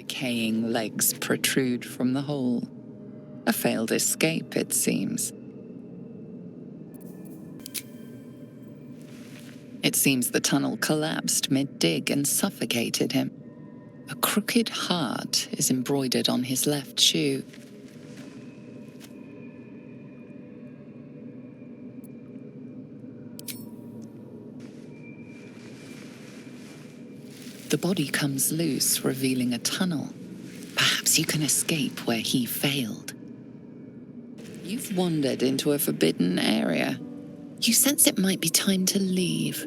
Decaying legs protrude from the hole. A failed escape, it seems. It seems the tunnel collapsed mid-dig and suffocated him. A crooked heart is embroidered on his left shoe. The body comes loose, revealing a tunnel. Perhaps you can escape where he failed. You've wandered into a forbidden area. You sense it might be time to leave.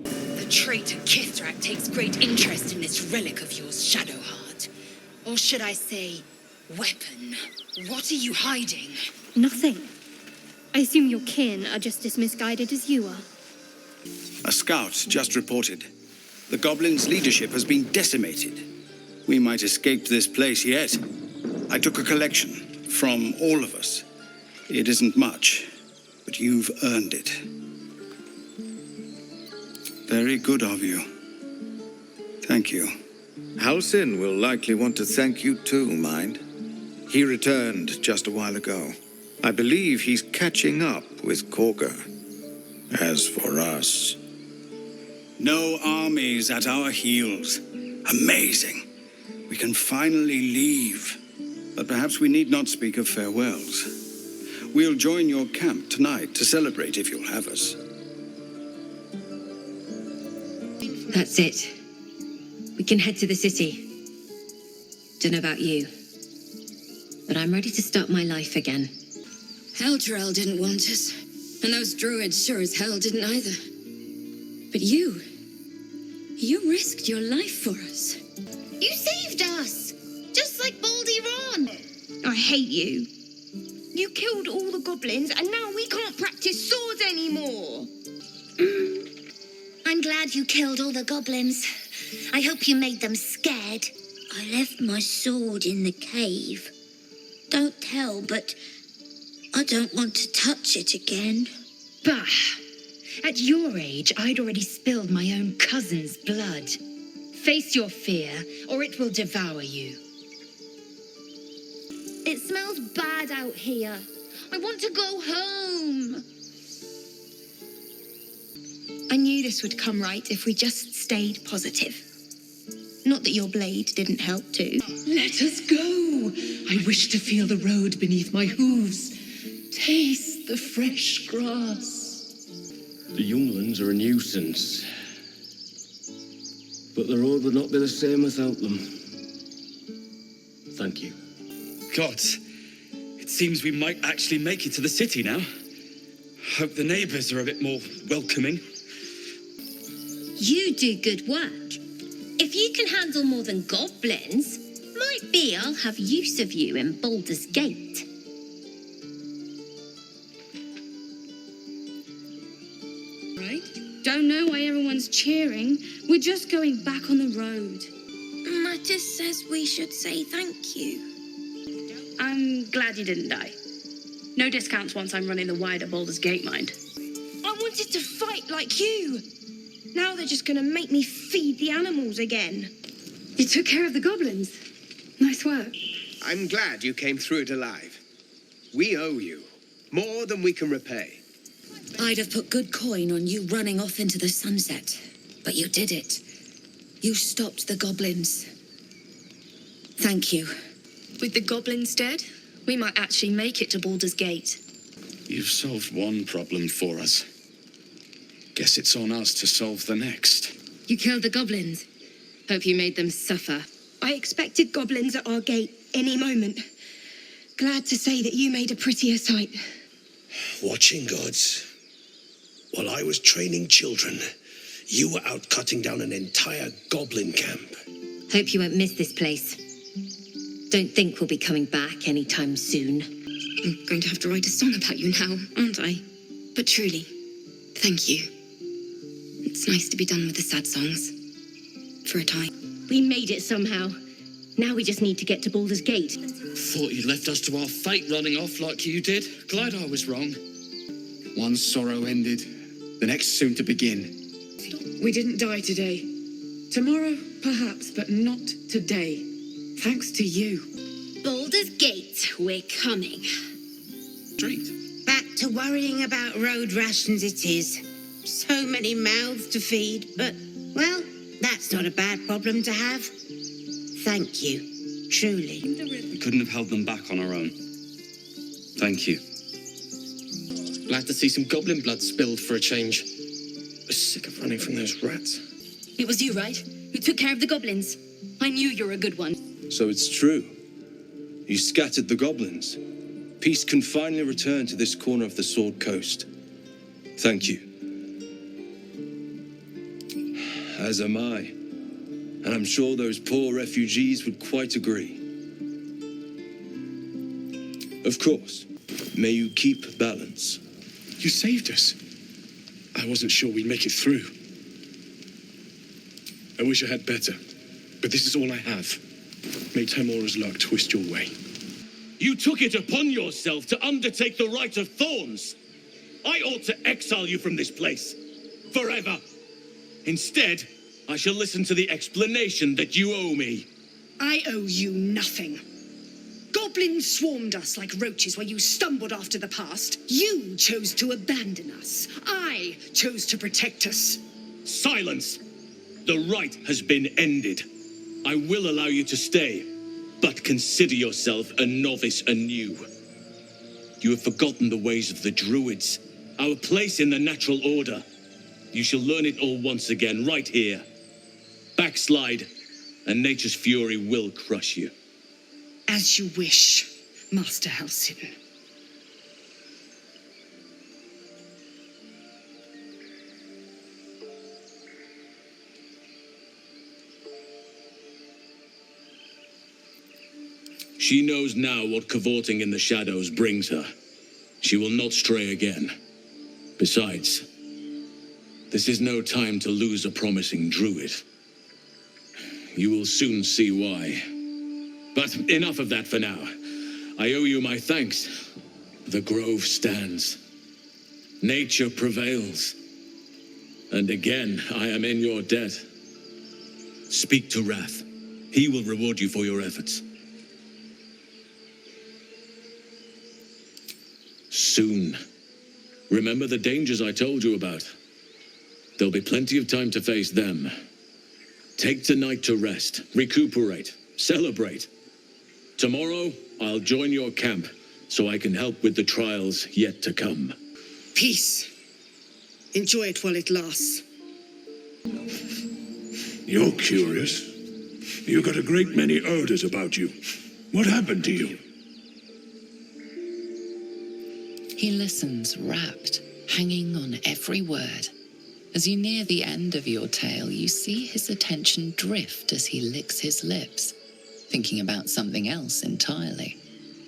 The traitor Kithrak takes great interest in this relic of yours, Shadowheart. Or should I say, weapon. What are you hiding? Nothing. I assume your kin are just as misguided as you are. A scout just reported. The goblins' leadership has been decimated. We might escape this place yet. I took a collection from all of us. It isn't much, but you've earned it. Very good of you. Thank you. Halsin will likely want to thank you too, mind. He returned just a while ago. I believe he's catching up with Korga. As for us... No armies at our heels. Amazing. We can finally leave. But perhaps we need not speak of farewells. We'll join your camp tonight to celebrate if you'll have us. That's it. We can head to the city. Don't know about you, but I'm ready to start my life again. Elturel didn't want us, and those druids sure as hell didn't either. But you risked your life for us. You saved us! Just like Baldur. I hate you. You killed all the goblins, and now we can't practice swords anymore. I'm glad you killed all the goblins. I hope you made them scared. I left my sword in the cave. Don't tell, but I don't want to touch it again. Bah! At your age, I'd already spilled my own cousin's blood. Face your fear, or it will devour you. It smells bad out here. I want to go home. I knew this would come right if we just stayed positive. Not that your blade didn't help too. Let us go. I wish to feel the road beneath my hooves. Taste the fresh grass. The younglings are a nuisance. But the road would not be the same without them. Thank you. Gods, it seems we might actually make it to the city now. Hope the neighbours are a bit more welcoming. You do good work. If you can handle more than goblins, might be I'll have use of you in Baldur's Gate. Right? Don't know why everyone's cheering. We're just going back on the road. Mattis says we should say thank you. I'm glad you didn't die. No discounts once I'm running the wider Baldur's Gate, mind. I wanted to fight like you. Now they're just gonna make me feed the animals again. You took care of the goblins. Nice work. I'm glad you came through it alive. We owe you more than we can repay. I'd have put good coin on you running off into the sunset, but you did it. You stopped the goblins. Thank you. With the goblins dead, we might actually make it to Baldur's Gate. You've solved one problem for us. Guess it's on us to solve the next. You killed the goblins. Hope you made them suffer. I expected goblins at our gate any moment. Glad to say that you made a prettier sight. Watching gods. While I was training children, you were out cutting down an entire goblin camp. Hope you won't miss this place. Don't think we'll be coming back anytime soon. I'm going to have to write a song about you now, aren't I? But truly, thank you. It's nice to be done with the sad songs. For a time. We made it somehow. Now we just need to get to Baldur's Gate. Thought you'd left us to our fate running off like you did. Glad I was wrong. One sorrow ended, the next soon to begin. We didn't die today. Tomorrow, perhaps, but not today. Thanks to you. Baldur's Gate, we're coming. Street. Back to worrying about road rations it is. So many mouths to feed, but, well, that's not a bad problem to have. Thank you, truly. We couldn't have held them back on our own. Thank you. Glad to see some goblin blood spilled for a change. I'm sick of running from those rats. It was you, right? Who took care of the goblins? I knew you were a good one. So it's true. You scattered the goblins. Peace can finally return to this corner of the Sword Coast. Thank you. As am I. And I'm sure those poor refugees would quite agree. Of course. May you keep balance. You saved us. I wasn't sure we'd make it through. I wish I had better, but this is all I have. May Tamora's luck twist your way. You took it upon yourself to undertake the Rite of Thorns. I ought to exile you from this place. Forever. Instead, I shall listen to the explanation that you owe me. I owe you nothing. Goblins swarmed us like roaches while you stumbled after the past. You chose to abandon us. I chose to protect us. Silence! The rite has been ended. I will allow you to stay, but consider yourself a novice anew. You have forgotten the ways of the druids, our place in the natural order. You shall learn it all once again, right here. Backslide, and nature's fury will crush you. As you wish, Master Halsin. She knows now what cavorting in the shadows brings her. She will not stray again. Besides, this is no time to lose a promising druid. You will soon see why. But enough of that for now. I owe you my thanks. The grove stands. Nature prevails. And again, I am in your debt. Speak to Wrath. He will reward you for your efforts. Soon. Remember the dangers I told you about. There'll be plenty of time to face them. Take tonight to rest, recuperate, celebrate. Tomorrow, I'll join your camp, so I can help with the trials yet to come. Peace. Enjoy it while it lasts. You're curious. You got a great many odors about you. What happened to you? He listens, rapt, hanging on every word. As you near the end of your tale, you see his attention drift as he licks his lips, thinking about something else entirely.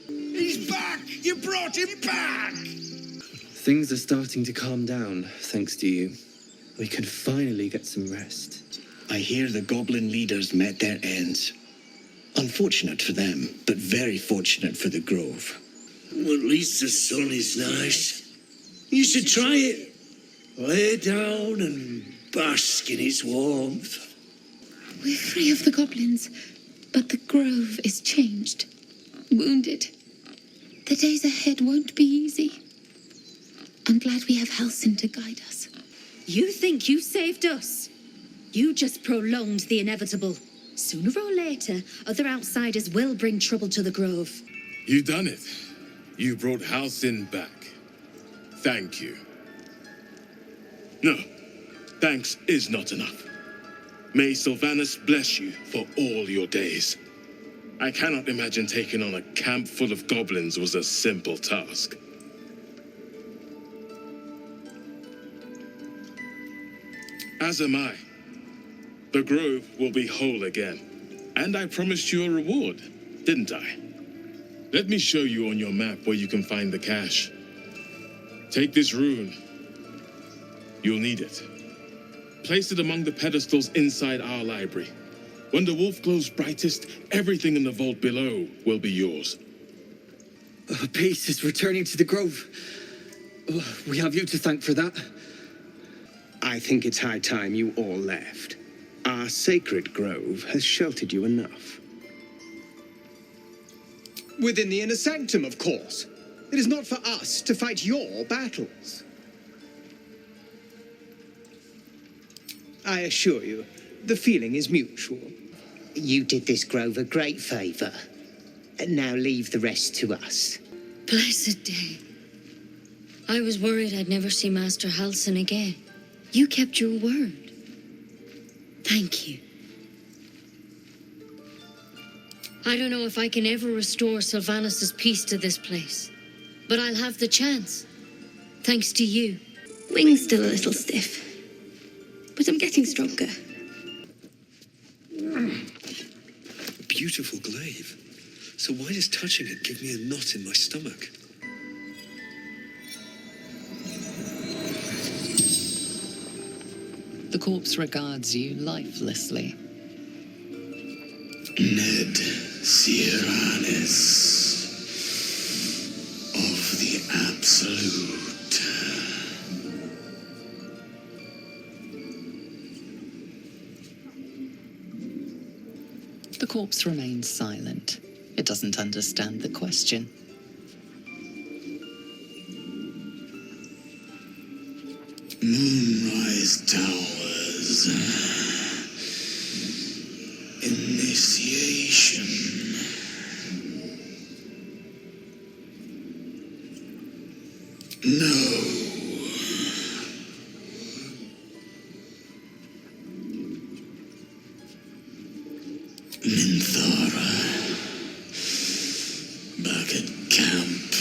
He's back! You brought him back! Things are starting to calm down, thanks to you. We can finally get some rest. I hear the goblin leaders met their ends. Unfortunate for them, but very fortunate for the grove. Well, at least the sun is nice. You should try it. Lay down and bask in its warmth. We're free of the goblins, but the grove is changed. Wounded. The days ahead won't be easy. I'm glad we have Halsin to guide us. You think you saved us? You just prolonged the inevitable. Sooner or later, other outsiders will bring trouble to the grove. You done it. You brought Halsin back. Thank you. No, thanks is not enough. May Sylvanus bless you for all your days. I cannot imagine taking on a camp full of goblins was a simple task. As am I. The grove will be whole again. And I promised you a reward, didn't I? Let me show you on your map where you can find the cache. Take this rune. You'll need it. Place it among the pedestals inside our library. When the wolf glows brightest, everything in the vault below will be yours. Peace is returning to the grove. We have you to thank for that. I think it's high time you all left. Our sacred grove has sheltered you enough. Within the inner sanctum, of course. It is not for us to fight your battles. I assure you, the feeling is mutual. You did this grove a great favour. And now leave the rest to us. Blessed day. I was worried I'd never see Master Halsin again. You kept your word. Thank you. I don't know if I can ever restore Sylvanus' peace to this place, but I'll have the chance. Thanks to you. Wing's still a little stiff, but I'm getting stronger. A beautiful glaive. So why does touching it give me a knot in my stomach? The corpse regards you lifelessly. Ned Sierranis of the Absolute. The corpse remains silent. It doesn't understand the question. Moonrise Towers. Initiation. No. Minthara. Back at camp.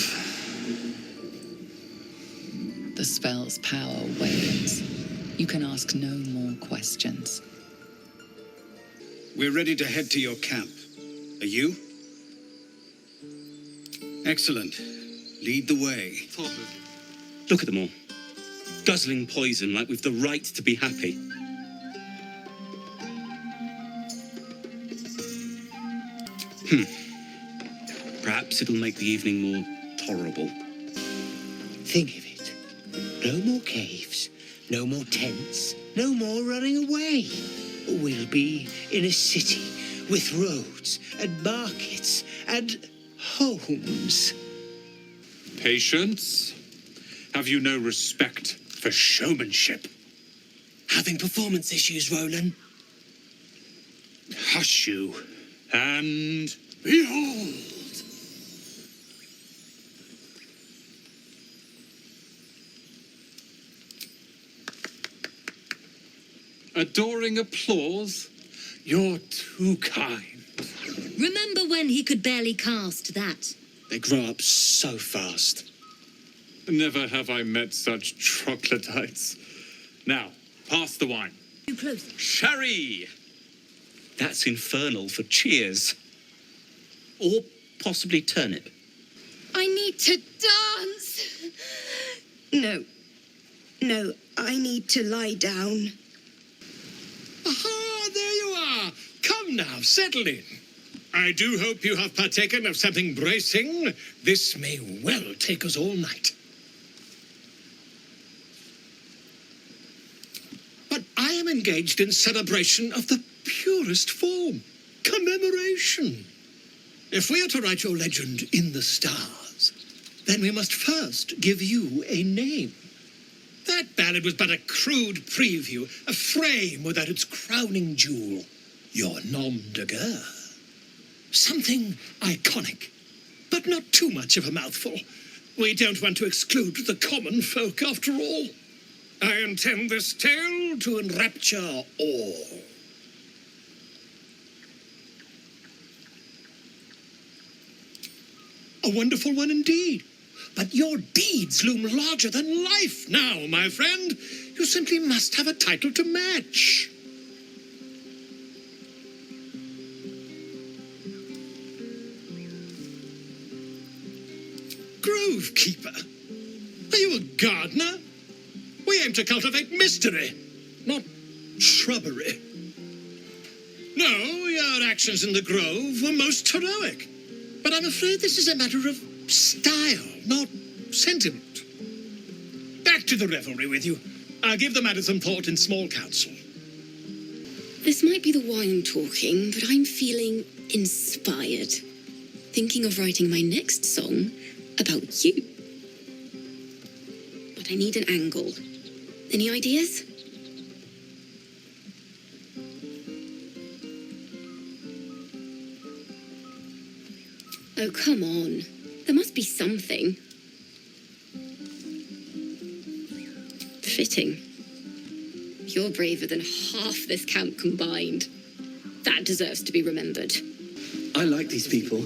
The spell's power wanes. You can ask no more questions. We're ready to head to your camp. Are you? Excellent. Lead the way. Look at them all. Guzzling poison like we've the right to be happy. Perhaps it'll make the evening more tolerable. Think of it. No more caves, no more tents, no more running away. We'll be in a city with roads and markets and homes. Patience? Have you no respect for showmanship? Having performance issues, Roland. Hush you, and behold! Adoring applause? You're too kind. Remember when he could barely cast that? They grow up so fast. Never have I met such troglodytes. Now, pass the wine. Too close. Sherry! That's infernal for cheers. Or possibly turnip. I need to dance. No, I need to lie down. Aha, there you are. Come now, settle in. I do hope you have partaken of something bracing. This may well take us all night. But I am engaged in celebration of the purest form. Commemoration. If we are to write your legend in the stars, then we must first give you a name. That ballad was but a crude preview, a frame without its crowning jewel, your nom de guerre. Something iconic, but not too much of a mouthful. We don't want to exclude the common folk, after all. I intend this tale to enrapture all. A wonderful one indeed. But your deeds loom larger than life now, my friend. You simply must have a title to match. Grove Keeper. Are you a gardener? We aim to cultivate mystery, not shrubbery. No, your actions in the grove were most heroic. But I'm afraid this is a matter of style, not sentiment. Back to the revelry with you. I'll give the matter some thought in small council. This might be the wine talking, but I'm feeling inspired. Thinking of writing my next song about you. But I need an angle. Any ideas? Oh, come on. There must be something. Fitting. You're braver than half this camp combined. That deserves to be remembered. I like these people.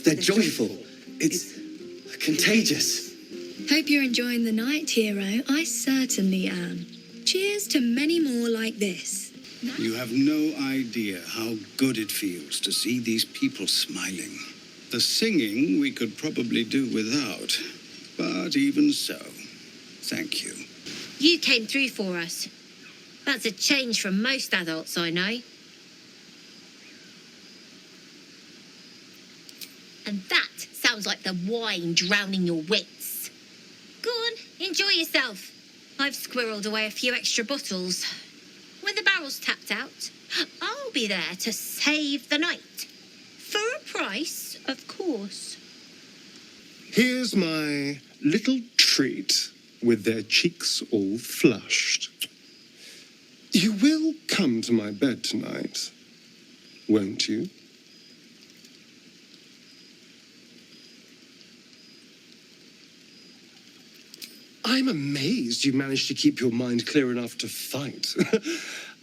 They're joyful. It's contagious. Hope you're enjoying the night, hero. I certainly am. Cheers to many more like this. You have no idea how good it feels to see these people smiling. The singing we could probably do without, but even so, thank you. You came through for us. That's a change from most adults I know. And that sounds like the wine drowning your wits. Go on, enjoy yourself. I've squirreled away a few extra bottles. When the barrel's tapped out, I'll be there to save the night. For a price, of course. Here's my little treat with their cheeks all flushed. You will come to my bed tonight, won't you? I'm amazed you managed to keep your mind clear enough to fight.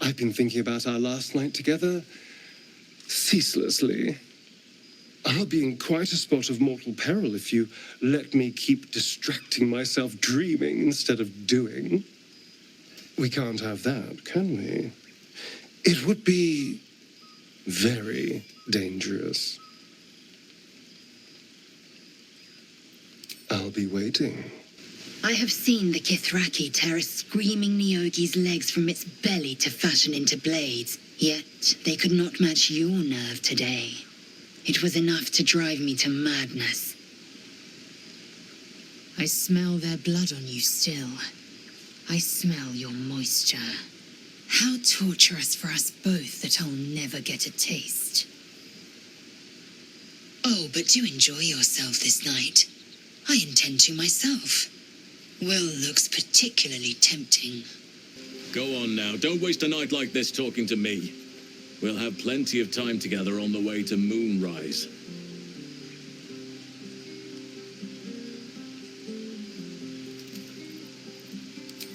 I've been thinking about our last night together ceaselessly. I'll be in quite a spot of mortal peril if you let me keep distracting myself dreaming instead of doing. We can't have that, can we? It would be very dangerous. I'll be waiting. I have seen the Kithraki tear a screaming Neogi's legs from its belly to fashion into blades, yet they could not match your nerve today. It was enough to drive me to madness. I smell their blood on you still. I smell your moisture. How torturous for us both that I'll never get a taste. Oh, but do enjoy yourself this night. I intend to myself. Will looks particularly tempting. Go on now. Don't waste a night like this talking to me. We'll have plenty of time together on the way to moonrise.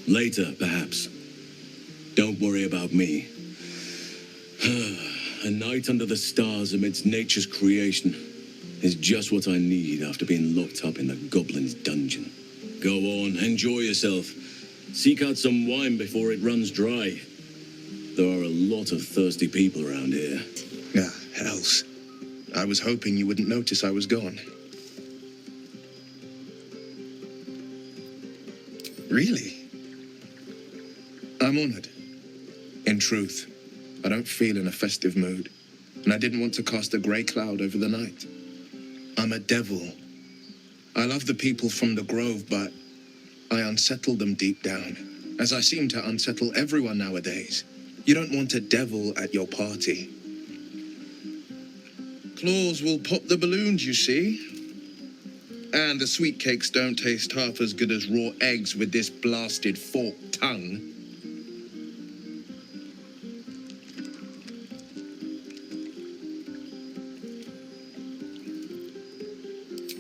Later, perhaps. Don't worry about me. A night under the stars amidst nature's creation is just what I need after being locked up in the goblin's dungeon. Go on, enjoy yourself. Seek out some wine before it runs dry. There are a lot of thirsty people around here. Ah, hells. I was hoping you wouldn't notice I was gone. Really? I'm honored. In truth, I don't feel in a festive mood, and I didn't want to cast a grey cloud over the night. I'm a devil. I love the people from the grove, but I unsettle them deep down, as I seem to unsettle everyone nowadays. You don't want a devil at your party. Claws will pop the balloons, you see. And the sweet cakes don't taste half as good as raw eggs with this blasted forked tongue.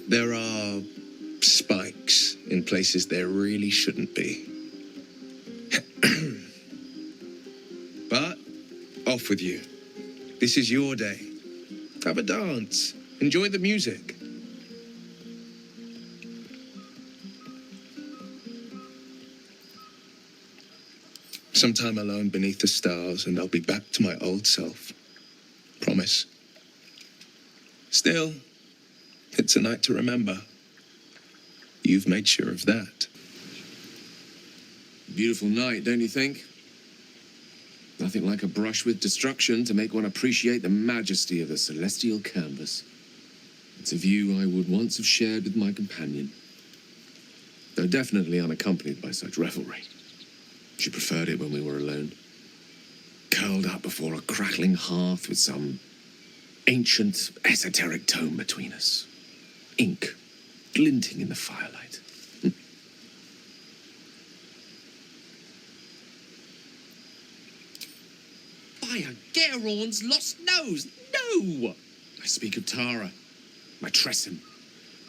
There are spikes in places there really shouldn't be. But off with you. This is your day. Have a dance. Enjoy the music. Some time alone beneath the stars and I'll be back to my old self. Promise. Still, it's a night to remember. You've made sure of that. Beautiful night, don't you think? Nothing like a brush with destruction to make one appreciate the majesty of the celestial canvas. It's a view I would once have shared with my companion, though definitely unaccompanied by such revelry. She preferred it when we were alone. curled up before a crackling hearth with some ancient, esoteric tome between us. Ink glinting in the firelight. By a Gerawn's lost nose! No! I speak of Tara, my Tressim,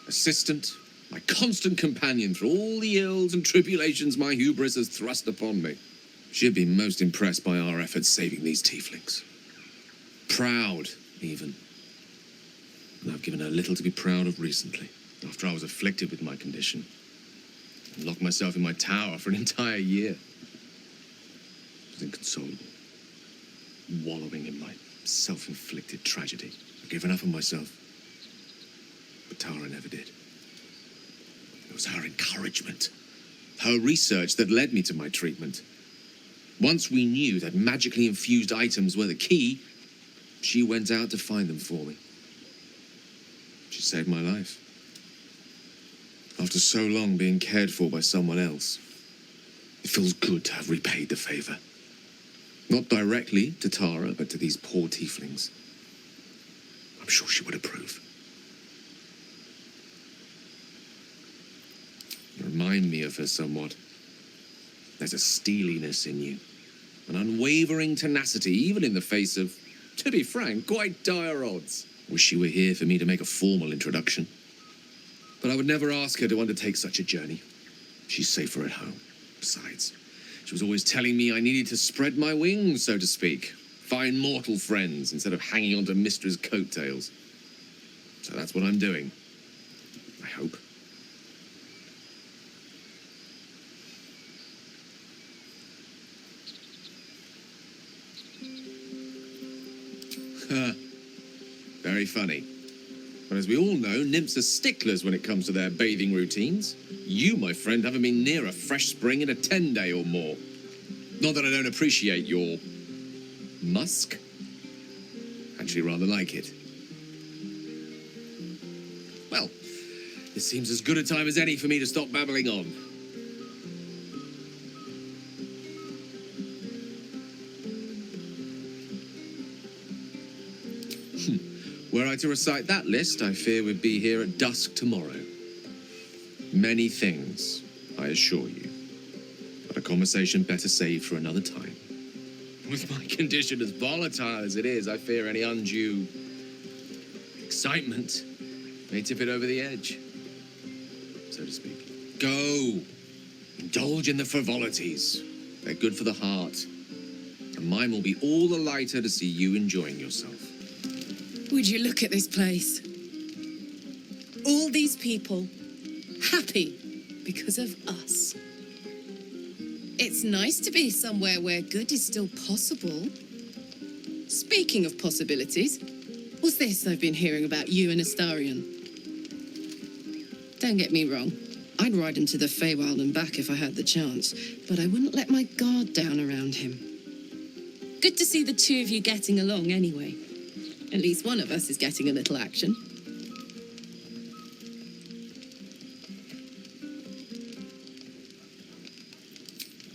assistant, my constant companion through all the ills and tribulations my hubris has thrust upon me. She'd be most impressed by our efforts saving these tieflings. Proud, even. And I've given her little to be proud of recently, after I was afflicted with my condition. And locked myself in my tower for an entire year. I was inconsolable, wallowing in my self-inflicted tragedy. I'd given up on myself. But Tara never did. It was her encouragement, her research that led me to my treatment. Once we knew that magically infused items were the key, she went out to find them for me. She saved my life. After so long being cared for by someone else, it feels good to have repaid the favor. Not directly to Tara, but to these poor tieflings. I'm sure she would approve. You remind me of her somewhat. There's a steeliness in you, an unwavering tenacity, even in the face of, to be frank, quite dire odds. Wish she were here for me to make a formal introduction. But I would never ask her to undertake such a journey. She's safer at home. Besides, she was always telling me I needed to spread my wings, so to speak. Find mortal friends instead of hanging onto Mistra's coattails. So that's what I'm doing. I hope. Very funny. But as we all know, nymphs are sticklers when it comes to their bathing routines. You, my friend, haven't been near a fresh spring in a 10-day or more. Not that I don't appreciate your musk. Actually rather like it. Well, it seems as good a time as any for me to stop babbling on. Were I to recite that list, I fear we'd be here at dusk tomorrow. Many things, I assure you. But a conversation better saved for another time. With my condition as volatile as it is, I fear any undue excitement may tip it over the edge, so to speak. Go! Indulge in the frivolities. They're good for the heart. And mine will be all the lighter to see you enjoying yourself. Would you look at this place? All these people happy because of us. It's nice to be somewhere where good is still possible. Speaking of possibilities, what's this I've been hearing about you and Astarion? Don't get me wrong, I'd ride him to the Feywild and back if I had the chance, but I wouldn't let my guard down around him. Good to see the two of you getting along anyway. At least one of us is getting a little action.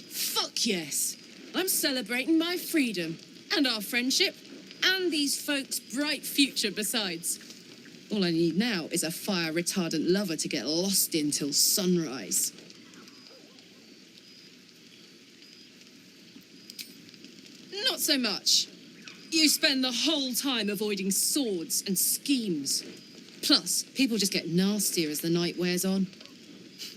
Fuck yes! I'm celebrating my freedom, and our friendship, and these folks' bright future besides. All I need now is a fire-retardant lover to get lost in till sunrise. Not so much. You spend the whole time avoiding swords and schemes. Plus, people just get nastier as the night wears on.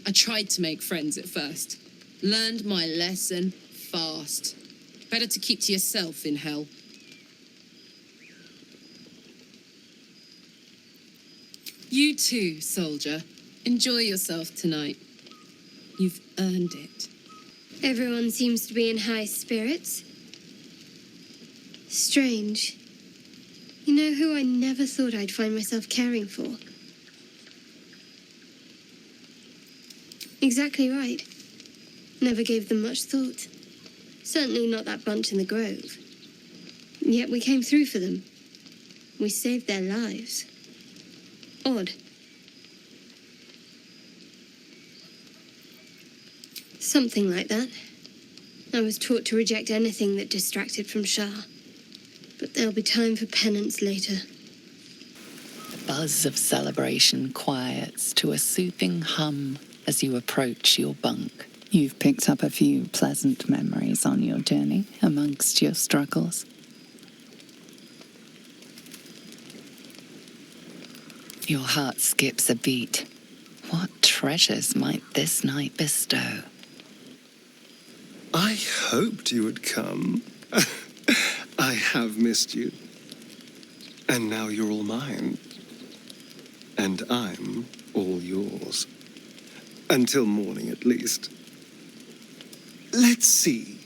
I tried to make friends at first. Learned my lesson fast. Better to keep to yourself in hell. You too, soldier. Enjoy yourself tonight. You've earned it. Everyone seems to be in high spirits. Strange. You know who I never thought I'd find myself caring for? Exactly right. Never gave them much thought. Certainly not that bunch in the grove. Yet we came through for them. We saved their lives. Odd. Something like that. I was taught to reject anything that distracted from Shah. But there'll be time for penance later. The buzz of celebration quiets to a soothing hum as you approach your bunk. You've picked up a few pleasant memories on your journey amongst your struggles. Your heart skips a beat. What treasures might this night bestow? I hoped you would come. I have missed you. And now you're all mine. And I'm all yours. Until morning, at least. Let's see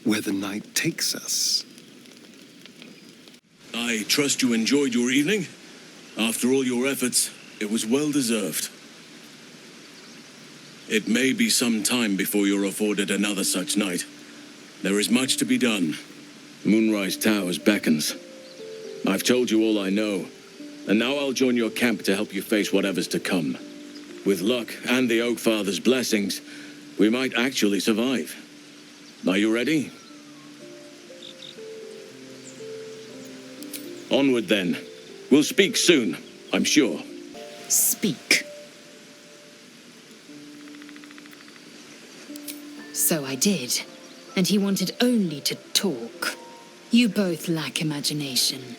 where the night takes us. I trust you enjoyed your evening. After all your efforts, it was well deserved. It may be some time before you're afforded another such night. There is much to be done. Moonrise Towers beckons. I've told you all I know, and now I'll join your camp to help you face whatever's to come. With luck and the Oak Father's blessings, we might actually survive. Are you ready? Onward then. We'll speak soon, I'm sure. Speak. So I did, and he wanted only to talk. You both lack imagination.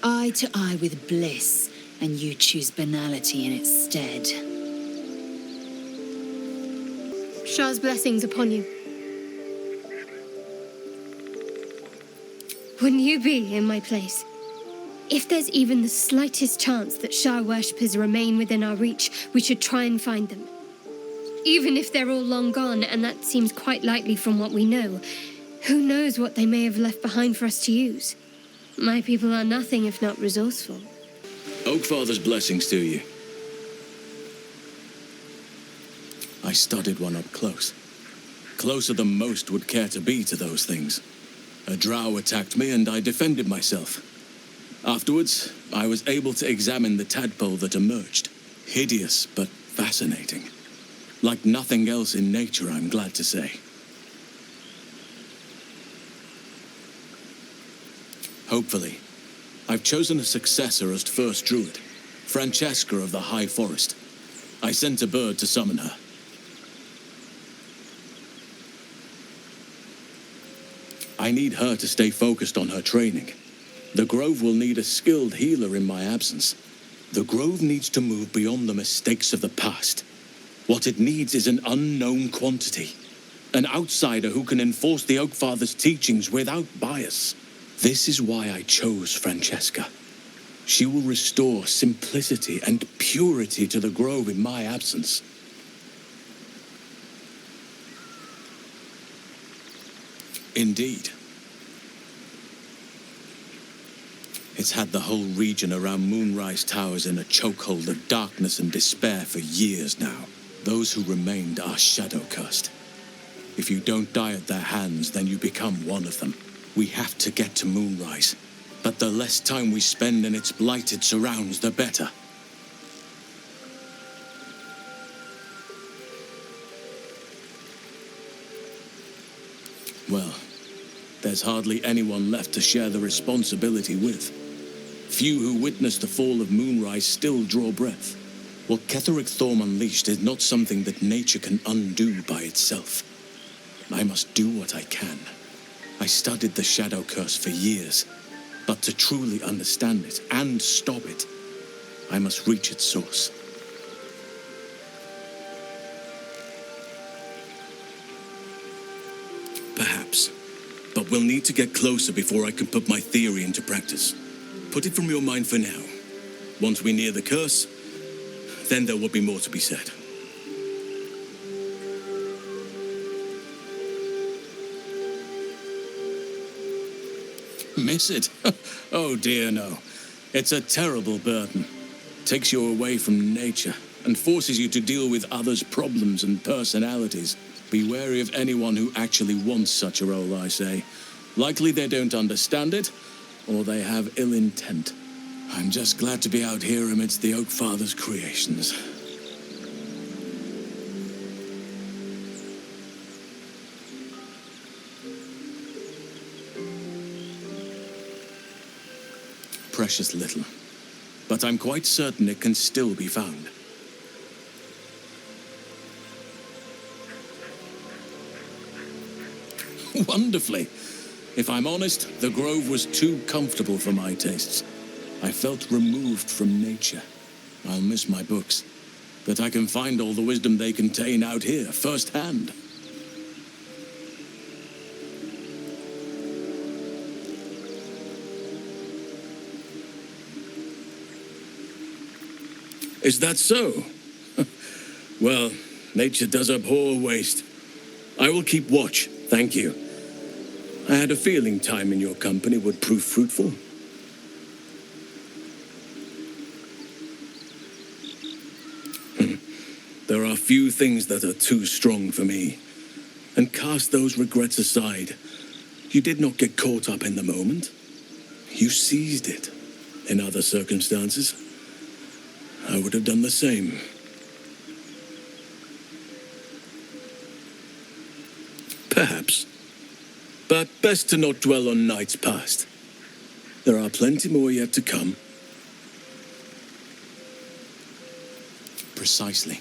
Eye to eye with bliss, and you choose banality in its stead. Shah's blessings upon you. Wouldn't you be in my place? If there's even the slightest chance that Shah worshippers remain within our reach, we should try and find them. Even if they're all long gone, and that seems quite likely from what we know, who knows what they may have left behind for us to use? My people are nothing if not resourceful. Oak Father's blessings to you. I studied one up close. Closer than most would care to be to those things. A drow attacked me and I defended myself. Afterwards, I was able to examine the tadpole that emerged. Hideous, but fascinating. Like nothing else in nature, I'm glad to say. Hopefully, I've chosen a successor as first druid, Francesca of the High Forest. I sent a bird to summon her. I need her to stay focused on her training. The Grove will need a skilled healer in my absence. The Grove needs to move beyond the mistakes of the past. What it needs is an unknown quantity. An outsider who can enforce the Oak Father's teachings without bias. This is why I chose Francesca. She will restore simplicity and purity to the Grove in my absence. Indeed. It's had the whole region around Moonrise Towers in a chokehold of darkness and despair for years now. Those who remained are shadow-cursed. If you don't die at their hands, then you become one of them. We have to get to Moonrise. But the less time we spend in its blighted surrounds, the better. Well, there's hardly anyone left to share the responsibility with. Few who witnessed the fall of Moonrise still draw breath. What Ketheric Thorm unleashed is not something that nature can undo by itself. I must do what I can. I studied the Shadow Curse for years, but to truly understand it and stop it, I must reach its source. Perhaps, but we'll need to get closer before I can put my theory into practice. Put it from your mind for now. Once we near the curse, then there will be more to be said. Miss it? Oh dear, no. It's a terrible burden. Takes you away from nature and forces you to deal with others' problems and personalities. Be wary of anyone who actually wants such a role, I say. Likely they don't understand it, or they have ill intent. I'm just glad to be out here amidst the Oak Father's creations. precious little, but I'm quite certain it can still be found. Wonderfully. If I'm honest, the grove was too comfortable for my tastes. I felt removed from nature. I'll miss my books, but I can find all the wisdom they contain out here, firsthand. Is that so? Well, nature does abhor waste. I will keep watch, thank you. I had a feeling time in your company would prove fruitful. There are few things that are too strong for me. And cast those regrets aside. You did not get caught up in the moment. You seized it. In other circumstances, I would have done the same. Perhaps. But best to not dwell on nights past. There are plenty more yet to come. Precisely.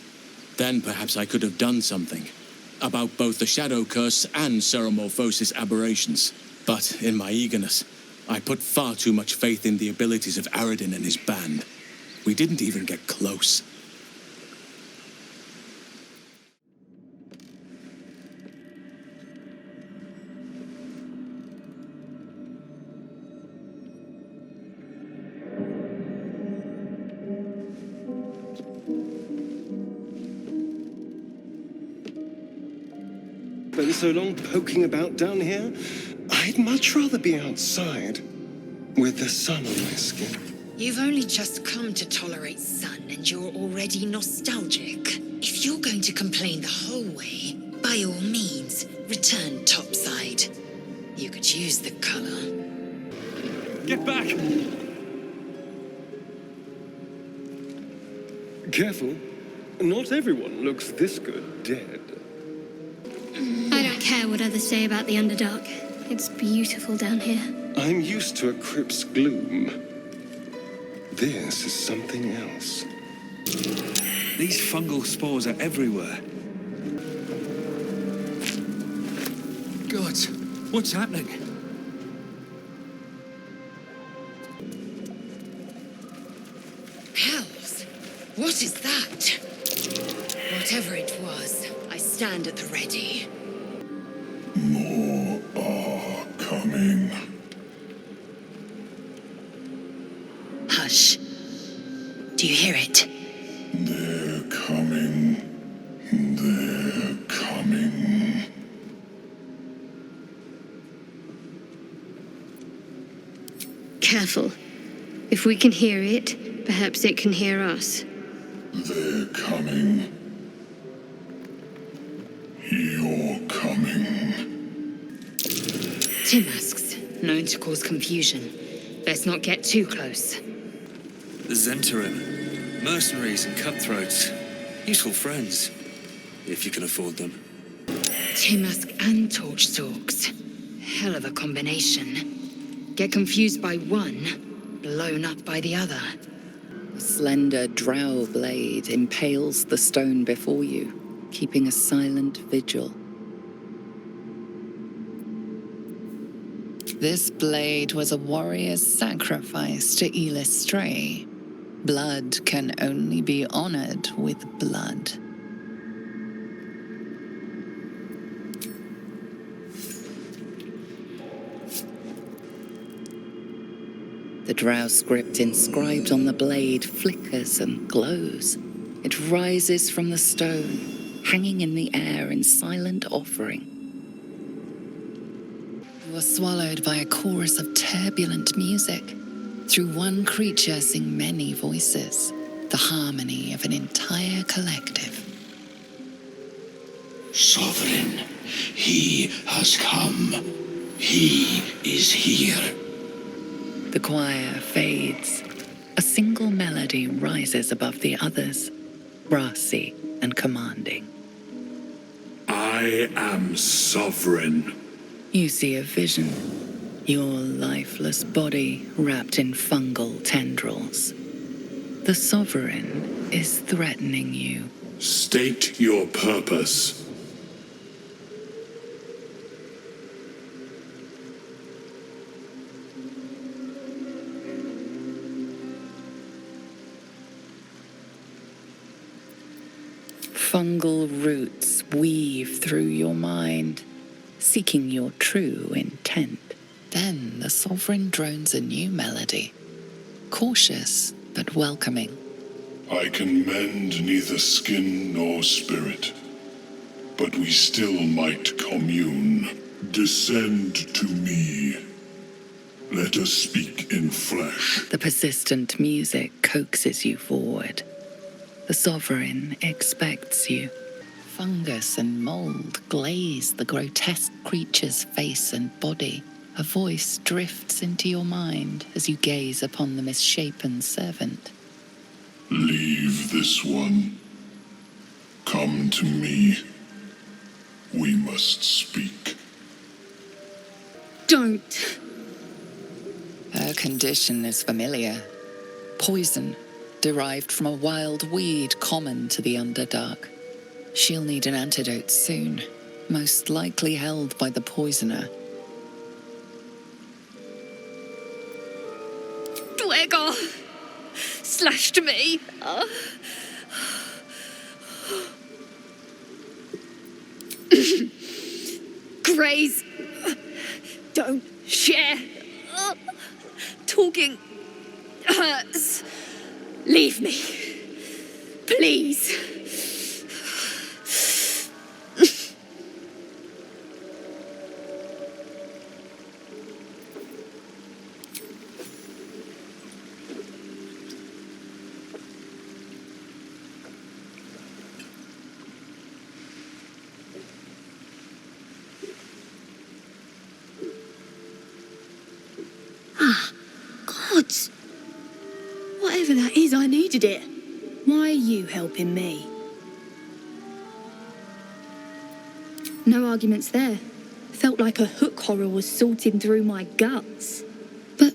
Then perhaps I could have done something about both the shadow curse and Ceramorphosis aberrations. But in my eagerness, I put far too much faith in the abilities of Aradin and his band. We didn't even get close. Been so long poking about down here. I'd much rather be outside with the sun on my skin. You've only just come to tolerate sun and you're already nostalgic. If you're going to complain the whole way, by all means, return topside. You could use the color. Get back! Careful. Not everyone looks this good dead. I don't care what others say about the Underdark. It's beautiful down here. I'm used to a crypt's gloom. This is something else. These fungal spores are everywhere. Gods, what's happening? Hells! What is that? Whatever it was, I stand at the ready. More are coming. Hush. Do you hear it? They're coming. They're coming. Careful. If we can hear it, perhaps it can hear us. They're coming. You're coming. Timasks, known to cause confusion. Let's not get too close. The Zentarim. Mercenaries and cutthroats. Useful friends. If you can afford them. Timask and Torchstalks. Hell of a combination. Get confused by one, blown up by the other. A slender drow blade impales the stone before you, keeping a silent vigil. This blade was a warrior's sacrifice to Elistray. Blood can only be honored with blood. The drow script inscribed on the blade flickers and glows. It rises from the stone, hanging in the air in silent offering. You are swallowed by a chorus of turbulent music. Through one creature sing many voices, the harmony of an entire collective. Sovereign, he has come. He is here. The choir fades. A single melody rises above the others, brassy and commanding. I am sovereign. You see a vision. your lifeless body wrapped in fungal tendrils. The Sovereign is threatening you. State your purpose. Fungal roots weave through your mind, seeking your true intent. Then the Sovereign drones a new melody, cautious but welcoming. I can mend neither skin nor spirit, but we still might commune. Descend to me. Let us speak in flesh. The persistent music coaxes you forward. The Sovereign expects you. Fungus and mold glaze the grotesque creature's face and body. A voice drifts into your mind as you gaze upon the misshapen servant. Leave this one. Come to me. We must speak. Don't. Her condition is familiar. Poison, derived from a wild weed common to the Underdark. She'll need an antidote soon, most likely held by the poisoner. Dwegar slashed me. Greys don't share. Talking hurts. Leave me. Please. Gods. Whatever that is, I needed it. Why are you helping me? No arguments there. Felt like a hook horror was sorting through my guts. But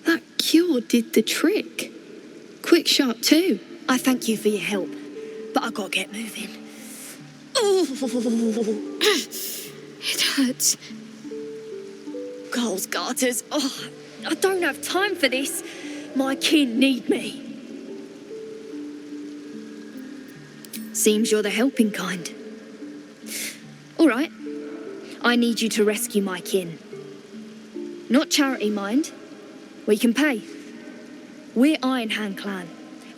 that cure did the trick. Quick, sharp too. I thank you for your help, but I gotta get moving. Oh, it hurts. Girls' garters. Oh, I don't have time for this. My kin need me. Seems you're the helping kind. All right. I need you to rescue my kin. Not charity, mind. We can pay. We're Iron Hand Clan.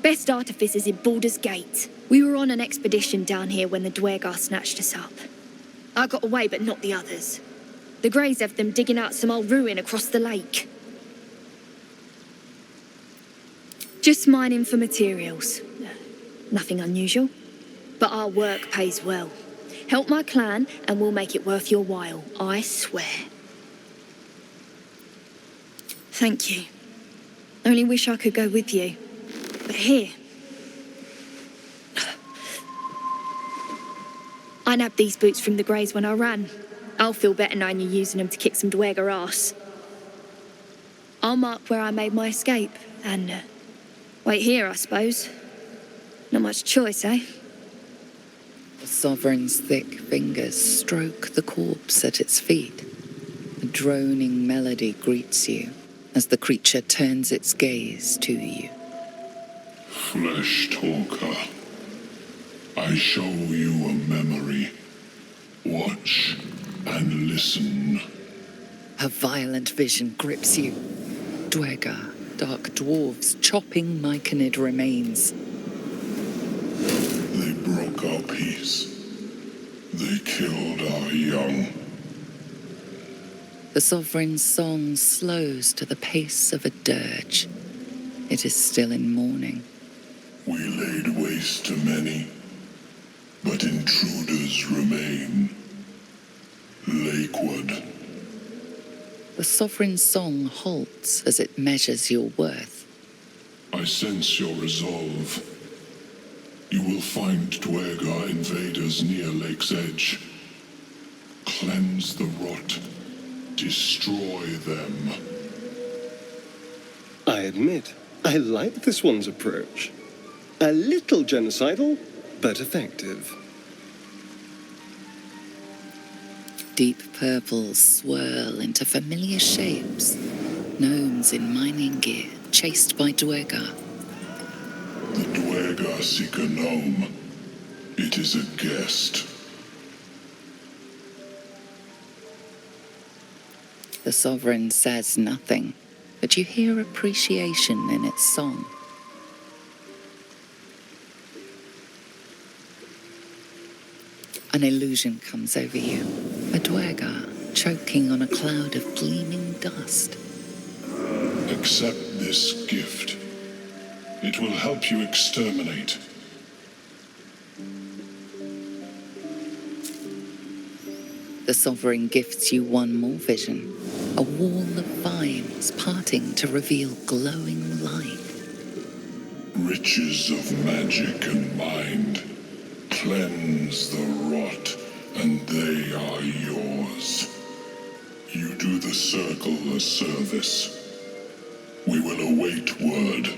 Best artificers in Baldur's Gate. We were on an expedition down here when the Dwegar snatched us up. I got away, but not the others. The Greys have them digging out some old ruin across the lake. Just mining for materials. Nothing unusual. But our work pays well. Help my clan and we'll make it worth your while, I swear. Thank you. Only wish I could go with you. But here. I nabbed these boots from the Greys when I ran. I'll feel better knowing you're using them to kick some Dwegar ass. I'll mark where I made my escape and wait here, I suppose. Not much choice, eh? The Sovereign's thick fingers stroke the corpse at its feet. A droning melody greets you as the creature turns its gaze to you. Flesh talker, I show you a memory. Watch and listen. A violent vision grips you. Dwegar, dark dwarves chopping myconid remains. They broke our peace. They killed our young. The Sovereign's song slows to the pace of a dirge. It is still in mourning. We laid waste to many, but intruders remain. Lakeward. The Sovereign's song halts as it measures your worth. I sense your resolve. You will find Dwegar invaders near Lake's edge. Cleanse the rot destroy them. I admit, I like this one's approach. A little genocidal, but effective. Deep purples swirl into familiar shapes. Gnomes in mining gear, chased by Dwergar. The Dwergar seek a gnome. It is a guest. The Sovereign says nothing, but you hear appreciation in its song. An illusion comes over you. A Dwergar choking on a cloud of gleaming dust. Accept this gift. It will help you exterminate. The Sovereign gifts you one more vision. A wall of vines parting to reveal glowing light. Riches of magic and mind. Cleanse the rot, and they are yours. You do the circle a service. We will await word.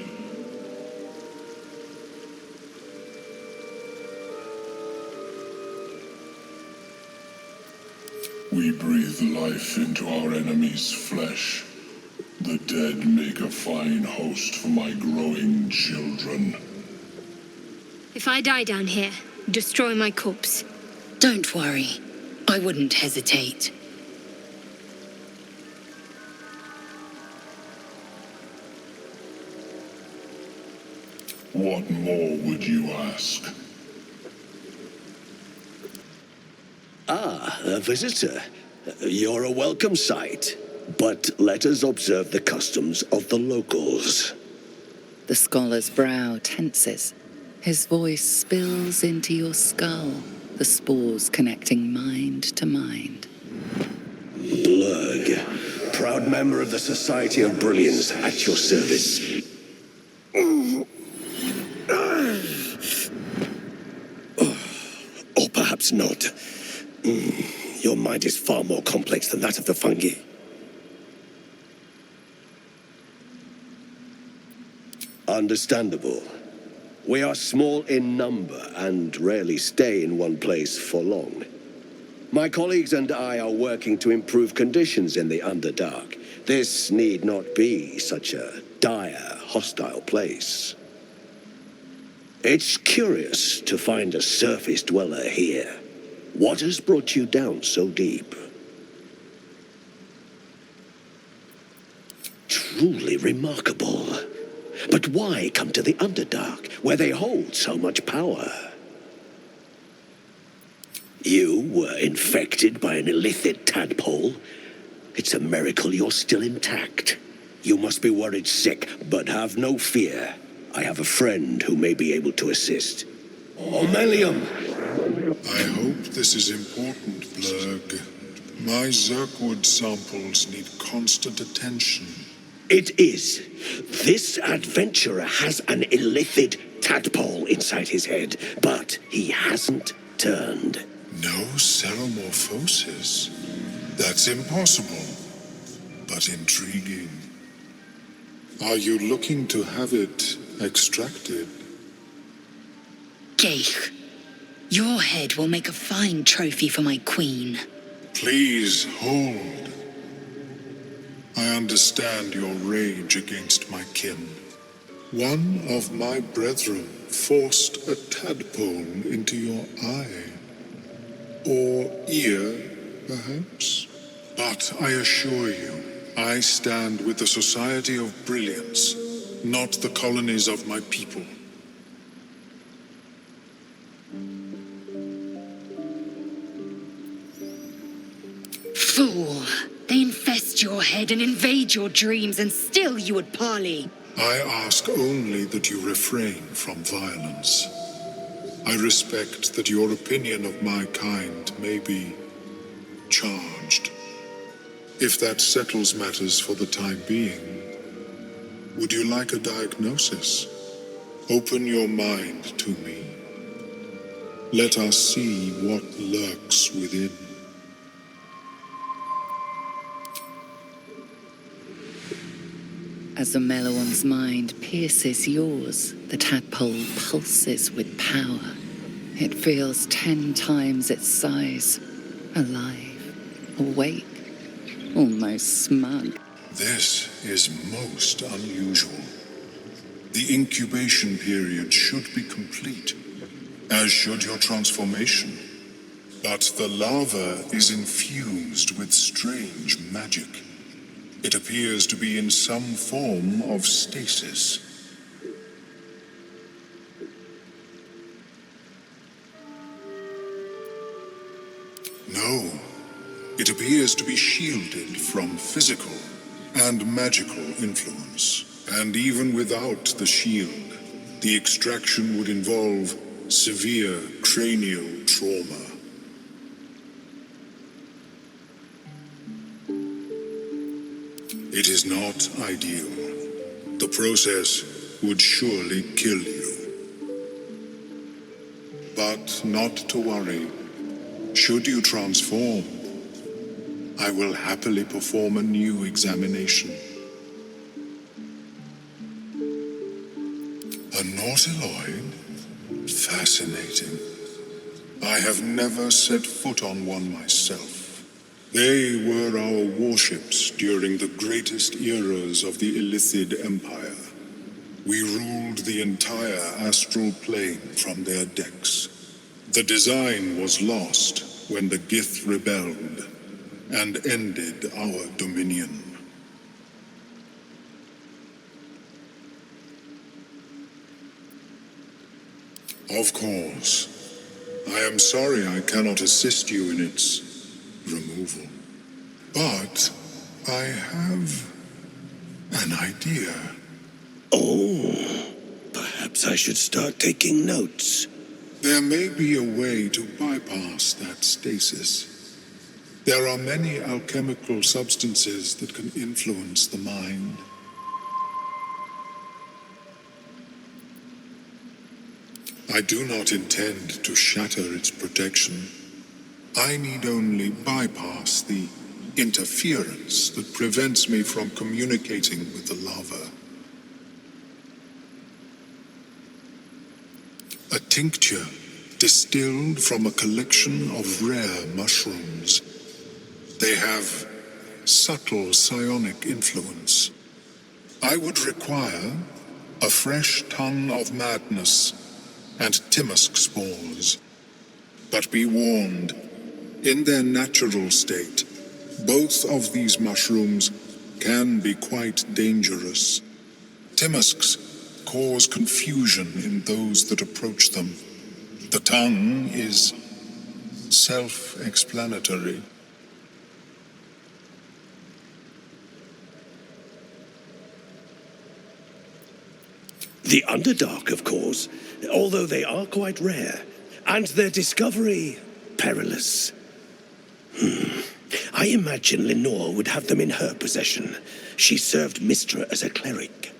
We breathe life into our enemy's flesh. The dead make a fine host for my growing children. If I die down here, destroy my corpse. Don't worry. I wouldn't hesitate. What more would you ask? Ah, a visitor. You're a welcome sight. But let us observe the customs of the locals. The scholar's brow tenses. His voice spills into your skull, the spores connecting mind to mind. Blurg, proud member of the Society of Brilliance, at your service. Or perhaps not. Your mind is far more complex than that of the fungi. Understandable. We are small in number and rarely stay in one place for long. My colleagues and I are working to improve conditions in the Underdark. This need not be such a dire, hostile place. It's curious to find a surface dweller here. What has brought you down so deep? Truly remarkable. But why come to the Underdark, where they hold so much power? You were infected by an illithid tadpole? It's a miracle you're still intact. You must be worried sick, but have no fear. I have a friend who may be able to assist. Omelium! I hope this is important, Blurg. My Zerkwood samples need constant attention. It is. This adventurer has an illithid tadpole inside his head, but he hasn't turned. No seromorphosis. That's impossible, but intriguing. Are you looking to have it extracted? Geich, your head will make a fine trophy for my queen. Please hold. I understand your rage against my kin. One of my brethren forced a tadpole into your eye. Or ear, perhaps? But I assure you, I stand with the Society of Brilliance, not the colonies of my people. Fool! They infest your head and invade your dreams, and still you would parley. I ask only that you refrain from violence. I respect that your opinion of my kind may be charged. If that settles matters for the time being, would you like a diagnosis? Open your mind to me. Let us see what lurks within. As the Meloan's mind pierces yours, the tadpole pulses with power. It feels 10 times its size. Alive, awake, almost smug. This is most unusual. The incubation period should be complete, as should your transformation. But the larva is infused with strange magic. It appears to be in some form of stasis. No, it appears to be shielded from physical and magical influence. And even without the shield, the extraction would involve severe cranial trauma. It is not ideal. The process would surely kill you. But not to worry. Should you transform, I will happily perform a new examination. A nautiloid? Fascinating. I have never set foot on one myself. They were our warships during the greatest eras of the Illithid Empire. We ruled the entire astral plane from their decks. The design was lost when the Gith rebelled and ended our dominion. Of course. I am sorry I cannot assist you in its removal. But I have an idea. Oh, perhaps I should start taking notes. There may be a way to bypass that stasis. There are many alchemical substances that can influence the mind. I do not intend to shatter its protection. I need only bypass the interference that prevents me from communicating with the larva. A tincture distilled from a collection of rare mushrooms. They have subtle psionic influence. I would require a fresh ton of madness and Timosk spores. But be warned, in their natural state, both of these mushrooms can be quite dangerous. Timosks cause confusion in those that approach them. The tongue is self-explanatory. The Underdark, of course, although they are quite rare, and their discovery perilous. I imagine Lenore would have them in her possession. She served Mistra as a cleric.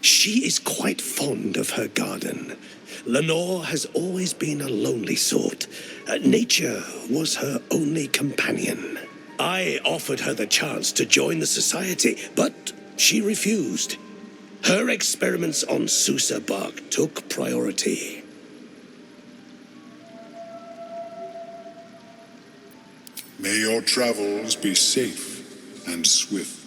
She is quite fond of her garden. Lenore has always been a lonely sort. Nature was her only companion. I offered her the chance to join the society, but she refused. Her experiments on Susa bark took priority. May your travels be safe and swift.